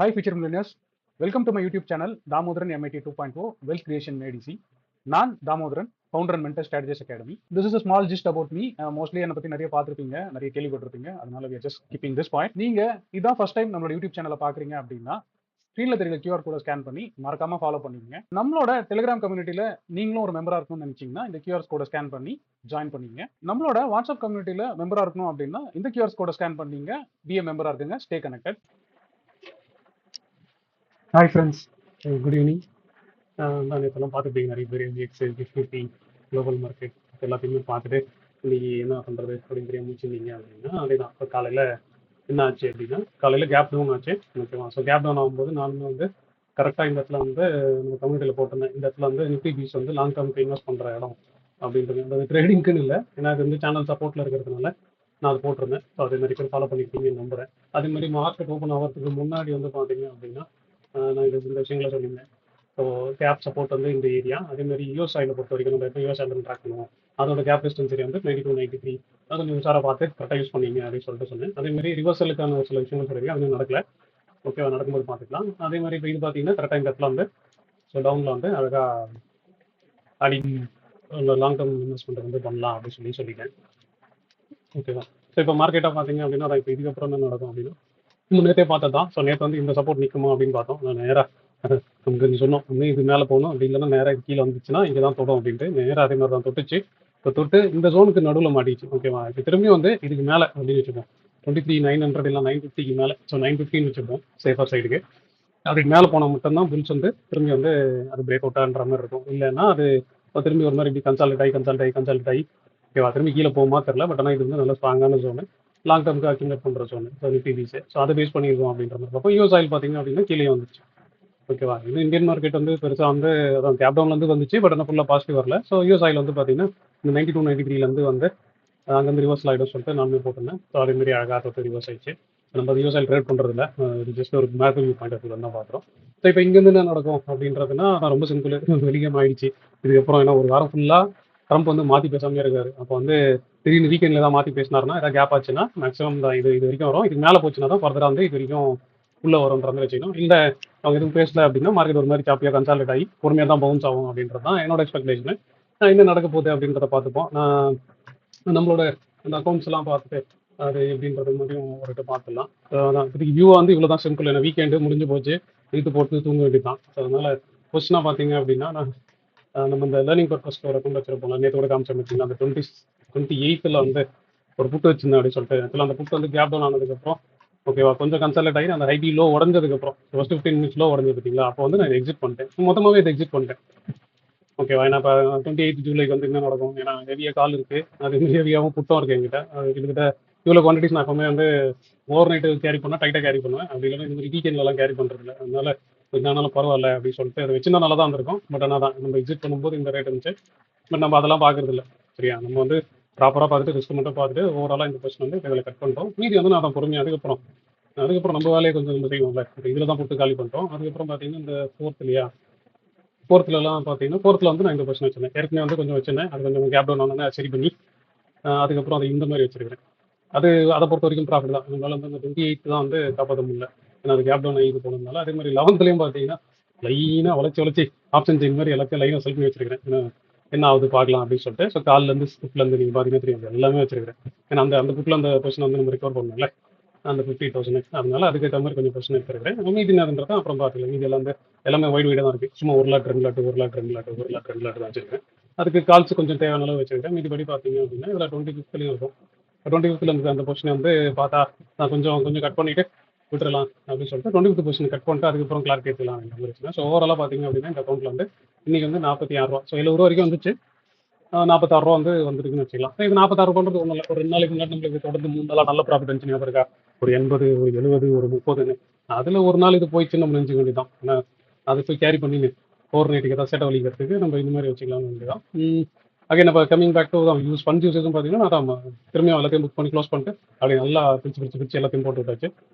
Hi, future millionaires. Welcome to my YouTube channel, Damodaran MIT 2.0 Wealth Creation ADC. நான் Damodaran, founder and mentor strategies academy. This is a small gist about me. Mostly என்னை பற்றி நிறைய பார்த்துருப்பீங்க, நிறைய கேள்விப்பட்டிருப்பீங்க. அதனால we are just keeping this point. நீங்க இதான் ஃபர்ஸ்ட் டைம் நம்மளோட யூடியூப் சேனலை பார்க்குறீங்க அப்படின்னா ஸ்க்ரீனில் தெரியல QR கோடை ஸ்கேன் பண்ணி மறக்காம ஃபாலோ பண்ணிக்கங்க. நம்மளோட டெலிகிராம் கம்யூனிட்டியில் நீங்களும் ஒரு மெம்பராக இருக்கணும்னு நினைச்சீங்கன்னா இந்த QR கோடை ஸ்கேன் பண்ணி ஜாயின் பண்ணிங்க. நம்மளோட வாட்ஸ்அப் கம்யூனிட்டியில் மெம்பராக இருக்கணும் அப்படின்னா இந்த QR கோடை ஸ்கேன் பண்ணீங்க, பிஏ மெம்பராக இருக்குங்க, stay connected. Hi friends, good evening. நான் இப்போலாம் பார்த்துருப்பீங்க நிறைய பேர் எக்ஸ் நிஃப்டி குளோபல் மார்க்கெட் எல்லாத்தையுமே பார்த்துட்டு இன்னைக்கு என்ன பண்ணுறது அப்படின்னு தெரியாம முடிச்சிருந்தீங்க அப்படின்னா அதே தான். இப்போ காலையில் என்ன ஆச்சு அப்படின்னா காலையில் கேப் டவுன் ஆச்சு, ஓகேவா? ஸோ கேப் டவுன் ஆகும்போது நானுமே வந்து கரெக்டாக இந்த இடத்துல வந்து நம்ம கம்யூனிட்டியில் போட்டிருந்தேன். இந்த இடத்துல வந்து நிஃப்டி பீஸ் வந்து லாங் டேர்முக்கு இன்வெஸ்ட் பண்ணுற இடம் அப்படின்றது அந்த ட்ரேடிங்க்குன்னு இல்லை, ஏன்னா அது வந்து சேனல் சப்போர்ட்டில் இருக்கிறதுனால நான் அது போட்டிருந்தேன். ஸோ அதே மாதிரி பேர் ஃபாலோ பண்ணியிருக்கீங்கன்னு நம்புகிறேன். அதே மாதிரி மார்க்கெட் ஓப்பன் ஆகிறதுக்கு முன்னாடி வந்து பார்த்தீங்க அப்படின்னா நான் இந்த விஷயங்களை சொல்லியிருந்தேன். ஸோ கேப் சப்போர்ட் வந்து இந்த ஏரியா. அதே மாதிரி யூஎஸ் ஆயிலை பொறுத்த வரைக்கும் நம்ம எப்போ யூஎஸ் ஆயில் ட்ராக் பண்ணுவோம், அதோட கேப் டிஸ்டன்ஸ் ஏரியா வந்து 92 93. அது கொஞ்சம் உஷாராக பார்த்து கரெக்டாக யூஸ் பண்ணீங்க அப்படின்னு சொல்லிட்டு சொன்னேன். அதே மாதிரி ரிவர்சலுக்கான ஒரு சில விஷயங்கள் சொல்லியிருக்கேன், அது நடக்கல. ஓகேவா? நடக்கும்போது பார்த்துக்கலாம். அதே மாதிரி இப்போ இது பார்த்தீங்கன்னா கரெக்டாக இந்த இடத்துல வந்து ஸோ டவுனில் வந்து அழகாக அடி லாங் டேர்ம் இன்வெஸ்ட்மெண்ட் வந்து பண்ணலாம் அப்படின்னு சொல்லிட்டேன். ஓகேவா? ஸோ இப்போ மார்க்கெட்டாக பார்த்தீங்க அப்படின்னா இப்போ இதுக்கப்புறம் என்ன நடக்கும் அப்படின்னா நேற்றே பார்த்தது தான். ஸோ நேற்று வந்து இந்த சப்போர்ட் நிற்குமா அப்படின்னு பார்த்தோம். நான் நேராக நமக்கு கொஞ்சம் சொன்னோம், இன்னும் இது மேலே போகணும் அப்படி இல்லைன்னா நேராக கீழே வந்துச்சுன்னா இங்கே தான் தொடும் அப்படின்ட்டு நேராக அதே மாதிரி தான் தொட்டுச்சு. இப்போ தொட்டு இந்த ஜோனுக்கு நடுவில் மாட்டிச்சு. ஓகேவா? இப்போ திரும்பி வந்து இதுக்கு மேலே அப்படின்னு வச்சுப்போம், 23,900 இல்லை 950க்கு மேலே. ஸோ 950 வச்சுப்போம் சேஃபர் சைடுக்கு. அதுக்கு மேலே போனால் மட்டும்தான் புல்ஸ் வந்து திரும்பி வந்து அது பிரேக் அவுட்டான்ற மாதிரி இருக்கும். இல்லைன்னா அது திரும்பி ஒரு மாதிரி இப்படி கன்சால்ட் ஆகி ஓகேவா திரும்பி கீழே போகுமா தெரியல. பட் ஆனால் இது வந்து நல்ல ஸ்ட்ராங்கான ஜோனு, லாங் டேர்முக்கு அக்யூமுலேட் பண்ணுற ஜோனு. ஸோ நிஃப்டிஸ் ஸோ அதை பேஸ் பண்ணியிருக்கோம் அப்படின்ற மாதிரி. அப்போ யூஎஸ் ஆயில் பார்த்தீங்க அப்படின்னா கீழே வந்துச்சு. ஓகேவா? இது இந்தியன் மார்க்கெட் வந்து பெருசாக வந்து அதான் கேப் டவுன்லேருந்து வந்துச்சு, பட் ஆனால் ஃபுல்லாக பாசிட்டிவ் வரல. ஸோ யூஎஸ் ஆயில் வந்து பார்த்தீங்கன்னா இந்த 92 93 வந்து அங்கேருந்து ரிவர்ஸ் ஆகிடும் சொல்லிட்டு நானுமே போட்டிருந்தேன். ஸோ அதேமாரி அழகாக தொட்டு ரிவர்ஸ் ஆயிடுச்சு. நம்ம யூஎஸ் ஆயில் ட்ரேட் பண்ணுறதில்ல, இது ஜஸ்ட் ஒரு macro view point of view தான் பார்க்குறோம். ஸோ இப்போ இங்கேருந்து என்ன நடக்கும் அப்படின்றதுனா ரொம்ப சிம்பிள், வெளியம் ஆயிடுச்சு. இதுக்கப்புறம் ஏன்னா ஒரு வாரம் ஃபுல்லாக ட்ரம்ப் வந்து மாற்றி பேசாமே இருக்காரு. அப்போ வந்து திடீர்னு வீக்கெண்டில் தான் மாற்றி பேசினாருன்னா ஏதாவது கேப் ஆச்சுன்னா மேக்ஸிமம் தான் இது வரைக்கும் வரும். இதுக்கு மேலே போச்சுன்னா தான் ஃபர்தராக வந்து இது வரைக்கும் உள்ளே வரும்ன்ற மாதிரி வச்சுக்கணும். இல்லை அவங்க எதுவும் பேசல அப்படின்னா மார்க்கெட் ஒரு மாதிரி சாப்பியாக கன்சால்டேட் ஆகி பொறுமையாக தான் பவுன்ஸ் ஆகும் அப்படின்றது தான் என்னோட எக்ஸ்பெக்டேஷன். என்ன நடக்க போகுது அப்படின்றத பார்த்துப்போம். நம்மளோட அந்த அக்கௌண்ட்ஸ் எல்லாம் பார்த்துட்டு அது எப்படின்றது மாதிரியும் ஒருகிட்ட பார்த்துடலாம். இதுக்கு வியூ வந்து இவ்வளோ தான் சிம்பிள். ஏன்னா வீக்கெண்டு முடிஞ்சு போச்சு, இழுத்து போட்டு தூங்க வேண்டியதான். ஸோ அதனால கொஸ்டினாக பார்த்தீங்க அப்படின்னா நம்ம இந்த லேர்னிங் பர்பஸ்க்கு ஒரு அக்கௌண்ட் வச்சிருப்போம். நேற்று கூட காமிச்சேன் பார்த்தீங்கன்னா அந்த 28th வந்து ஒரு புட்டு வச்சிருந்தேன் அப்படின்னு சொல்லிட்டு. ஆக்சுவலாக அந்த புட்டு வந்து கேப் டவுன் ஆனதுக்கப்புறம் ஓகேவா கொஞ்சம் கன்சல்ட் ஆகி அந்த ஹைபி லோ உடஞ்சதுக்கப்புறம் ஃபர்ஸ்ட் 15 மினிட்ஸ் லோ உடஞ்சது பார்த்தீங்களா, அப்போ வந்து நான் எக்ஸிட் பண்ணிட்டேன். மொத்தமாகவே இதை எக்ஸிட் பண்ணிட்டேன். ஓகேவா? ஏன்னா இப்போ 28 ஜூலைக்கு வந்து என்ன நடக்கும், ஏன்னா ஹெவியாக கால் இருக்குது, அது ஹெவியாகவும் புட்டும் இருக்குது என்கிட்ட. கிட்டத்தட்ட இவ்வளோ குவான்டிட்டிஸ் நான் எப்பவுமே வந்து ஓவர் நைட்டு கேரி பண்ணால் டைட்டாக கேரி பண்ணுவேன். அப்படி இல்லைன்னா இந்த மாதிரி வீக்கெண்ட்லலாம் கேரி பண்ணுறதில்ல. அதனால என்னாலும் பரவாயில்ல அப்படின்னு சொல்லிட்டு அதை வச்சிருந்தா நல்லா தான் இருந்திருக்கும். பட் ஆனால் தான் நம்ம எக்ஸிட் பண்ணும்போது இந்த ரேட் இருந்துச்சு. பட் நம்ம அதெல்லாம் பார்க்கறது இல்லை. சரியா? நம்ம வந்து ப்ராப்பராக பார்த்துட்டு ரிஸ்க் மட்டும் பார்த்துட்டு ஓவராலாக இந்த கொஸ்டின் வந்து இதில் கட் பண்ணிட்டோம். மீதி வந்து நான் தான் பொறுமையாக அதுக்கப்புறம் நம்ம வேலையை கொஞ்சம் நம்ம செய்வோம்ல. இப்போ இதில் தான் போட்டு காலி பண்ணிட்டோம். அதுக்கப்புறம் பார்த்தீங்கன்னா இந்த ஃபோர்த்துலலாம் பார்த்தீங்கன்னா ஃபோர்த்தில் வந்து நான் இந்த கொஸ்டின் வச்சிருந்தேன். ஏற்கனவே வந்து கொஞ்சம் வச்சிருந்தேன், அது கொஞ்சம் கேப் டவுன் ஆனோடனே சரி பண்ணி அதுக்கப்புறம் அதை இந்த மாதிரி வச்சிருக்கிறேன். அதை பொறுத்த வரைக்கும் ப்ராஃபிட் தான். அதனால வந்து அந்த 28 தான் வந்து காப்பாற்ற முடியல, ஏன்னா அது கேப் டவுன் ஆகி போனதுனால. அதே மாதிரி 11th பார்த்தீங்கன்னா லைனாக வளைச்சி ஆப்ஷன் செயின் மாதிரி எல்லாத்தையும் லைனாக செலக்ட் பண்ணி வச்சிருக்கிறேன். ஏன்னா என்ன ஆகுது பார்க்கலாம் அப்படின்னு சொல்லிட்டு. ஸோ கால்லேருந்து ஸ்கிப்லேருந்து நீங்கள் பார்த்தீங்கன்னா தெரியும் எல்லாமே வச்சிருக்கிறேன். ஏன்னா அந்த புக்கில் அந்த கொஸ்டின் வந்து நம்ம ரெக்கவர் பண்ணல அந்த 50,000. அதனால அதுக்கேற்ற மாதிரி கொஞ்சம் கொஸ்டின் எடுத்துருக்கிறேன். மீதி என்னதுன்றதை அப்புறம் பார்த்துக்கலாம். மீதி எல்லாம் வந்து எல்லாமே வைடாக தான் இருக்குது. சும்மா 1 lot 2 lot 1 lot 2 lot 1 lot 2 lot தான் வச்சிருக்கேன். அதுக்கு கால்ஸ் கொஞ்சம் தேவையான அளவு வச்சிருக்கேன். மீதிபடி பார்த்தீங்க அப்படின்னா இதில் 25th இருக்கும். 25th இருந்து அந்த பொசிஷன் வந்து பார்த்தா நான் கொஞ்சம் கட் பண்ணிவிட்டு விட்டுறலாம் அப்படின்னு சொல்லிட்டு 25th பொசிஷன் கட் பண்ணிட்டு அதுக்கப்புறம் கிளாரிட்டி எடுத்துக்கலாம் அப்படின்னு வச்சுருக்கேன். ஸோ ஓவராலாக பார்த்தீங்க அப்படின்னா இந்த அக்கௌண்ட்டில் வந்து இன்றைக்கி வந்து 46 ரூபா, ஸோ 70 ரூபா வரைக்கும் வந்துச்சு. 46 ரூபா வந்து வந்துருக்குன்னு வச்சுக்கலாம். இது 46 ரூபான்றது ஒன்றும் இல்லை. ஒரு 2 நாளைக்கு முன்னாடி நம்மளுக்கு தொடர்ந்து 3 நாளாக நல்ல ப்ராஃபிட் இருந்துச்சு, ஞாபகம் இருக்கா? ஒரு 80, ஒரு 70, ஒரு 30ன்னு. அதில் ஒரு நாள் இது போயிடுச்சுன்னு நம்ம நினச்சிக்க வேண்டியதான். ஏன்னா அதை போய் கேரி பண்ணி ஓவர் நைட்டுக்கு ஏதாவது சேட்டை வலிக்கிறதுக்கு நம்ம இந்த மாதிரி வச்சுக்கலாம்னு வேண்டியதான். அகைன் நம்ம கமிங் பேக் டு தான் ஃபண்ட் யூசேஜும் பார்த்தீங்கன்னா நான் திரும்பியும் எல்லாத்தையும் புக் பண்ணி க்ளோஸ் பண்ணிட்டு அப்படி நல்லா பிரிச்சு எல்லாத்தையும் போட்டு விட்டாச்சு.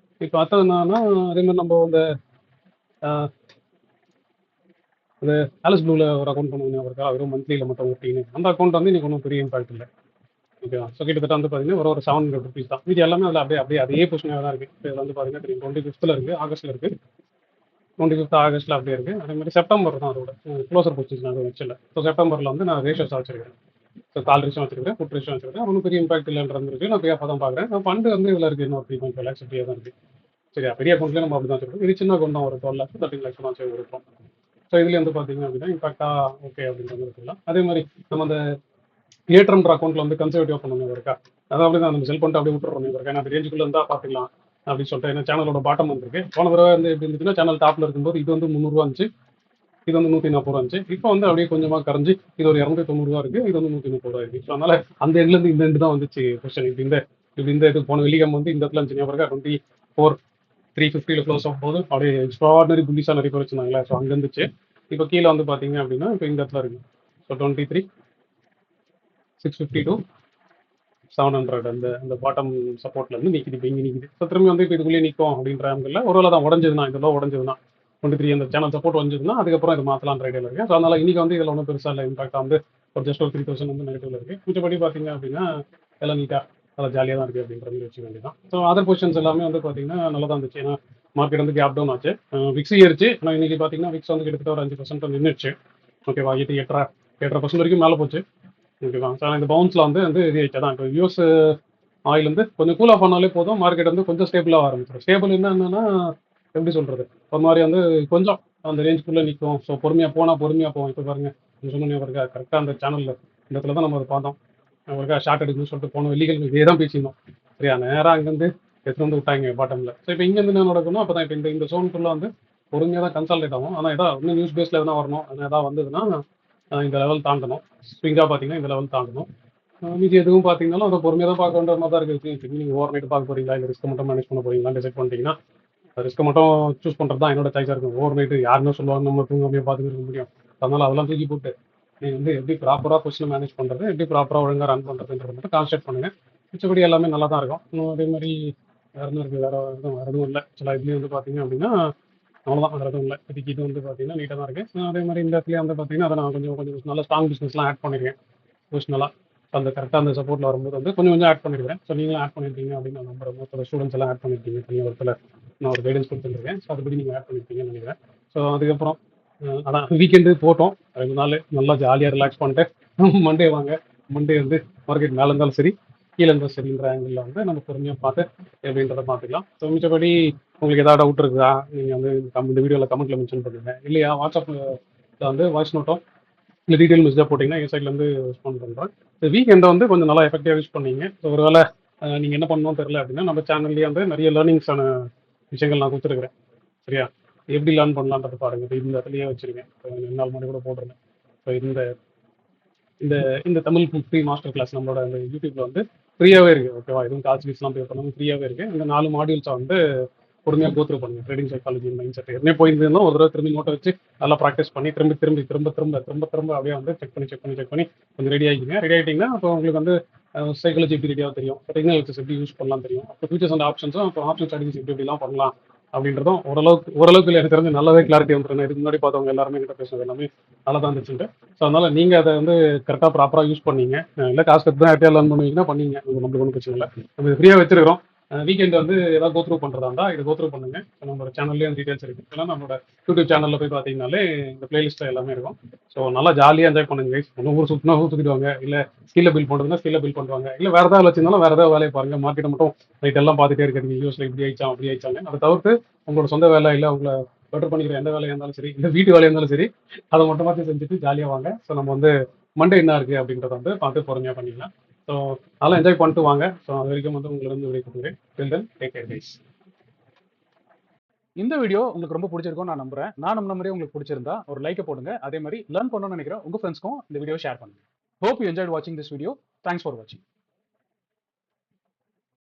இப்போ அடுத்தது என்னன்னா அதே மாதிரி நம்ம இந்த அது ஆலிஸ் ப்ளூவில் ஒரு அக்கௌண்ட் பண்ணுவோம், இருக்கா? வெறும் மந்த்லியில் மட்டும் ஓட்டின்னு அந்த அக்கௌண்ட் வந்து இன்னைக்கு ஒன்றும் பெரிய இம்பாக்ட் இல்லை. ஓகேவா? ஸோ கிட்டத்தட்ட வந்து பார்த்தீங்கன்னா ஒரு 700 ருபீஸ் தான். மீதி எல்லாமே அதில் அப்படியே அப்படியே அதே பொசிஷனாக தான் இருக்குது. இப்போ இது வந்து பார்த்தீங்கன்னா 25th இருக்குது, ஆகஸ்ட்டில் இருக்குது. 25th ஆகஸ்ட்டில் அப்படியே இருக்குது. அதே மாதிரி செப்டம்பர் தான் அதோட க்ளோசர் பொசிஷன் அது வச்சல. ஸோ செப்டம்பரில் வந்து நான் ரேஷியோஸ் வச்சிருக்கேன். ஸோ கால் ரேஷியோ வச்சிருக்கேன், புட் ரேஷியோ வச்சிருக்கேன். ஒன்றும் பெரிய இம்பாக்ட் இல்லைன்றது நான் போய் அப்போ தான் பார்க்குறேன். ஃபண்டு வந்து இதில் இருக்குது, இன்னொரு 3.5 lakhs இப்படியே தான் இருக்குது. சரியா? பெரிய அக்கௌண்ட்லேயே நம்ம அப்படி தான் வச்சிருக்கோம். இது சின்ன அக்கௌண்ட் தான், ஒரு 12 lakhs 13 lakhs தான் இருக்கும். ஸோ இதுலேயே வந்து பார்த்தீங்க அப்படின்னா இம்பாக்டாக ஓகே அப்படின்ற மாதிரி இருக்கலாம். அதே மாதிரி நம்ம அந்த ஏற்றம்ன்ற அக்கௌண்ட்டில் வந்து கன்சர்வேட்டிவ் பண்ணணும் இருக்கா, அதாவது தான் நம்ம செல் பண்ணிட்டு அப்படியே விட்டுறோம் இருக்கா, ஏன்னா அந்த ரேஞ்சுக்குள்ளே இருந்தால் பார்த்துக்கலாம் அப்படின்னு சொல்லிட்டு. ஏன்னா சேனலோட பாட்டம் வந்துருக்கு. போன தடவை வந்து எப்படி இருந்துச்சுன்னா சேனல் டாப்பில் இருக்கும்போது இது வந்து 300 இருந்துச்சு, இது வந்து 140 இருந்துச்சு. இப்போ வந்து அப்படியே கொஞ்சமாக கரைஞ்சி இது ஒரு 290 இருக்குது, இது வந்து 130 இருக்குது. ஸோ அதனால அந்த எண்ட்லேருந்து இந்த எண்டு தான் வந்துச்சு கொஸ்டின். இப்படி இந்த இது போன வெள்ளிக்கிழமை வந்து இந்த இடத்துல இருந்துச்சு பிறகு 24,350 க்ளோஸ் ஆகும் போது அப்படியே எக்ஸ்ட்ராடனரி புள்ளிஸாக நிறைய பேர் வச்சிருந்தாங்களே, ஸோ அங்கே இருந்துச்சு. இப்போ கீழே வந்து பார்த்தீங்க அப்படின்னா இப்போ இந்த இடத்துல இருக்கு. ஸோ 23,650 to 700 அந்த அந்த பாட்டம் சப்போர்ட்லேருந்து நிற்கிது, இப்போ இங்கே நிற்கிது. ஸோ திரும்பி வந்து இப்போ இதுக்குள்ளேயே நிற்கும் அப்படின்ற ஆங்கிளில் ஒரு வேளை தான் உடஞ்சதுன்னா, இந்த லோ உடஞ்சதுன்னா 23 அந்த சேனல் சப்போர்ட் வந்துச்சுன்னா அதுக்கப்புறம் இது மாற்றலான்ற ஐடியாவில் இருக்குது. ஸோ அதனால் இன்றைக்கி வந்து இதில் ஒன்றும் பெருசாக இல்லை, இம்பாக்டாக வந்து ஒரு ஜஸ்ட் ஒரு 3,000 வந்து நெகட்டிவ்ல இருக்குது. மிச்சப்படி பார்த்தீங்க அப்படின்னா எல்லாம் நீட்டாக நல்லா ஜாலியாக தான் இருக்குது அப்படின்ற மாதிரி வச்சுக்க வேண்டியதான். ஸோ அதர் பொசிஷன்ஸ் எல்லாமே வந்து பார்த்தீங்கன்னா நல்லா தான் இருந்துச்சு. ஏன்னா மார்க்கெட் வந்து கேப் டவுன் ஆச்சு, விக்ஸ் ஏறிச்சு. ஆனால் இன்றைக்கி பார்த்தீங்கன்னா விக்ஸ் வந்து கிட்டத்தட்ட ஒரு 5% நின்றுச்சு. ஓகேவா? 8.5% வரைக்கும் மேலே போச்சு. ஓகேவா? ஸோ இந்த பவுன்ஸில் வந்து இது ஆயிடுச்சு. தான் இப்போ யூஎஸ் ஆயில் வந்து கொஞ்சம் கூல் ஆஃப் பண்ணாலே போதும், மார்க்கெட் வந்து கொஞ்சம் ஸ்டேபிளாக ஆரம்பிச்சிடும். ஸ்டேபிள் என்னன்னா எப்படி சொல்கிறது, ஒரு மாதிரி வந்து கொஞ்சம் அந்த ரேஞ்சுக்குள்ளே நிற்கும். ஸோ பொறுமையாக போவோம். இப்போ பாருங்க சொன்னே இருக்கா கரெக்டாக அந்த சேனலில் இந்த இடத்துல தான் நம்ம அதை பார்த்தோம். அவருக்கா ஷார்ட் எடுக்கணும்னு சொல்லிட்டு போன வெள்ளிக்கிழமை இதே தான் பேசியிருந்தோம். சரியா? நேராக அங்கேருந்து எடுத்து வந்து விட்டாங்க பாட்டமில். ஸோ இப்போ இங்கேருந்து என்ன நடக்கணும், அப்போ தான் இப்போ இந்த ஜோனுக்குள்ளே வந்து பொறுமையாக தான் கன்சால்டேட் ஆகும். ஆனால் ஏதாவது இன்னும் நியூஸ் பேஸில் எதனா வரணும், ஆனால் எதாவது வந்ததுன்னா இந்த லெவல் தாண்டணும். ஸ்விங்காக பார்த்தீங்கன்னா இந்த லெவல் தாண்டணும். மீதி எதுவும் பார்த்தீங்கன்னாலும் அதை பொறுமையாக தான் பார்க்க வேண்டிய மாதிரி தான் இருக்குது. நீங்கள் ஓவர் நைட் பார்க்க போகிறீங்களா, இல்லை ரிஸ்க் மட்டும் மேனேஜ் பண்ண போகிறீங்களா டிசைட் பண்ணிட்டீங்கன்னா ரிஸ்க்கை மட்டும் சூஸ் பண்ணுறது தான் என்னோட சாய்ஸாக இருக்கும். ஓவர் நைட்டு யாருமே சொல்லுவாங்க நம்ம தூங்காமையே பார்த்துட்டு இருக்க முடியும். அதனால் அதெல்லாம் தூக்கி போட்டு நீங்கள் வந்து எப்படி ப்ராப்பராக கொஸ்டின் மேனேஜ் பண்ணுறது, எப்படி ப்ராப்பராக ஒழுங்காக ரன் பண்ணுறதுன்றதை மட்டும் கான்சன்ட்ரேட் பண்ணுங்கள். மிச்சபடி எல்லாமே நல்லா தான் இருக்கும். இன்னும் அதே மாதிரி வேறு என்ன இருக்குது, வேறு எதுவும் இல்லை. சில இதுலேயும் வந்து பார்த்தீங்க அப்படின்னா அவ்வளோதான், வேறு எதுவும் இல்லை. இதுக்கு இது வந்து பார்த்தீங்கன்னா நீட்டாக தான் இருக்குது. அதே மாதிரி இந்த இடத்துல வந்து பார்த்தீங்கன்னா அதை நான் கொஞ்சம் நல்ல ஸ்ட்ராங் பிஸ்னஸ்லாம் ஆட் பண்ணியிருக்கேன் பொசிஷனலாக. அந்த கரெக்டாக அந்த சப்போர்ட்டில் வரும்போது வந்து கொஞ்சம் ஆட் பண்ணியிருக்கேன். ஸோ நீங்களும் ஆட் பண்ணியிருக்கீங்க அப்படின்னு நான் நம்புறேன். மொத்த ஸ்டூடெண்ட்ஸ் எல்லாம் ஆட் பண்ணியிருக்கீங்க. தனியாக ஒருத்தர் நான் ஒரு கைடன்ஸ் கொடுத்துருக்கேன். ஸோ அதுபடி நீங்கள் ஆட் பண்ணியிருக்கீங்கன்னு நினைக்கிறேன். ஸோ அதுக்கப்புறம் அதான் வீக்கெண்டு போட்டோம் 2 நாள் நல்லா ஜாலியாக ரிலாக்ஸ் பண்ணிட்டு மண்டே வாங்க. மண்டே வந்து மார்க்கெட் மேலே இருந்தாலும் சரி கீழே இருந்தாலும் சரின்ற ஆங்கிளில் வந்து நம்ம பொறுமையாக பார்த்து எப்படின்றத பார்த்துக்கலாம். ஸோ மிச்சபடி உங்களுக்கு ஏதாவது டவுட் இருக்குதா, நீங்கள் வந்து இந்த வீடியோவில் கமெண்ட்டில் மென்ஷன் பண்ணுங்கள். இல்லையா வாட்ஸ்அப்பில் வந்து வாய்ஸ் நோட்டோ இல்லை டீட்டெயில் மெசேஜாக போட்டிங்கன்னா என் சைட்லேருந்து ரெஸ்பாண்ட் பண்ணுறேன். இந்த வீக்கெண்டை வந்து கொஞ்சம் நல்லா எஃபெக்டிவாக யூஸ் பண்ணீங்க. ஸோ ஒரு வேளை நீங்கள் என்ன பண்ணணும்னு தெரியல அப்படின்னா நம்ம சேனல்லேயே வந்து நிறைய லேர்னிங்ஸான விஷயங்கள் நான் கொடுத்துருக்குறேன். சரியா? எப்படி லேர்ன் பண்ணலான்றதை பாருங்கள். இப்போ இந்த இடத்துலையே வச்சுருக்கேன். 2 நாள் முன்னாடி கூட போட்டிருந்தேன். ஸோ இந்த இந்த இந்த தமிழ் ஃப்ரீ மாஸ்டர் கிளாஸ் நம்மளோட அந்த யூடியூப்பில் வந்து ஃப்ரீயாகவே இருக்குது. ஓகேவா? எதுவும் காசு ஃபீஸ்லாம் பே பண்ணாமல் ஃப்ரீயாகவே இருக்குது. இந்த 4 மாடியூல்ஸை வந்து பொறுமையாக கோத்ரூ பண்ணுங்க. ட்ரேடிங் சைக்காலஜி, மைண்ட் செட் ஏற்கனவே போயிருந்ததுன்னா ஒரு தடவை திரும்பி நோட்டை வச்சு நல்லா ப்ராக்டிஸ் பண்ணி திரும்ப அப்படியே வந்து செக் பண்ணி கொஞ்சம் ரெடி ஆகிக்கிங்க. ரெடி ஆகிட்டிங்கன்னா அப்போ உங்களுக்கு வந்து சைக்காலஜி எப்படி ரெடியாக தெரியும், டெக்னாலஜிஸ் எப்படி யூஸ் பண்ணலாம் தெரியும். அப்போ ஃபியூச்சர்ஸ் அண்ட் ஆப்ஷன்ஸும் அப்போ ஆப்ஷன் ஸ்ட்ராட்டஜிஸ் எப்படிலாம் பண்ணலாம் அப்படின்றதும் ஓரளவுக்கு எனக்கு தெரிஞ்சு நல்லாவே கிளாரிட்டி வந்துடும். இதுக்கு முன்னாடி பார்த்தவங்க எல்லாருமே கிட்ட பேசுறது எல்லாமே நல்லா தான் இருந்துச்சுட்டு. ஸோ அதனால் நீங்கள் அதை வந்து கரெக்டாக ப்ராப்பராக யூஸ் பண்ணீங்க. இல்லை காசு கட்டு தான் யார்ட்டையா லேர்ன் பண்ணுவீங்கன்னா பண்ணீங்க, நம்மளுக்கு ஒன்றும் பிரச்சனை இல்லை. நம்ம ஃப்ரீயாக வச்சிருக்கிறோம். வீக்கெண்ட் வந்து ஏதாவது கோத்ரூ பண்ணுறதா இருந்தால் இது கோத்ரூ பண்ணுங்க. நம்மளோட சேனல்லேயே அந்த டீட்டெயில்ஸ் இருக்குது. இல்லைனா நம்மளோட யூடியூப் சேனலில் போய் பார்த்தீங்கன்னாலே இந்த பிளேலிஸ்ட்டில் எல்லாமே இருக்கும். ஸோ நல்லா ஜாலியாக என்ஜாய் பண்ணுங்க கைஸ். ஒன்றும் ஊர் சுற்றிடுவாங்க, இல்லை ஸ்கில்லை பில்ட் பண்ணுறதுனா ஸ்கில்லை பில்ட் பண்ணுவாங்க, இல்லை வேறு ஏதாவது வச்சிருந்தாலும் வேறு ஏதாவது வேலையை பாருங்கள். மார்க்கெட்டை மட்டும் நைட் எல்லாம் பார்த்துட்டே இருக்கிறீங்க, யூஎஸ்ல இப்படி ஆயிடுச்சான் அப்படி ஆயிடுச்சாங்க. அதை தவிர்த்து உங்களோட சொந்த வேலை இல்லை உங்களை பெட்டர் பண்ணிக்கிற எந்த வேலையாக இருந்தாலும் சரி, இல்லை வீட்டு வேலையாக இருந்தாலும் சரி, அதை மட்டுமாச்சும் செஞ்சுட்டு ஜாலியாக வாங்க. ஸோ நம்ம வந்து மண்டே என்ன இருக்குது அப்படின்றத வந்து பார்த்து பொறுமையாக பண்ணிக்கலாம். ஸோ நல்லா என்ஜாய் பண்ணிட்டு வாங்க. ஸோ அது வரைக்கும் வந்து உங்களிடம் விடைபெறுகிறேன். Till then, take care guys. இந்த வீடியோ உங்களுக்கு ரொம்ப பிடிச்சிருக்கும் நான் நம்புறேன். நான் நம்பின மாதிரியே உங்களுக்கு பிடிச்சிருந்தா ஒரு லைக்கை போடுங்க. அதே மாதிரி லேர்ன் பண்ணணும்னு நினைக்கிற உங்க ஃப்ரெண்ட்ஸ்க்கும் இந்த வீடியோ ஷேர் பண்ணுங்க. Hope you enjoyed watching this video. Thanks for watching.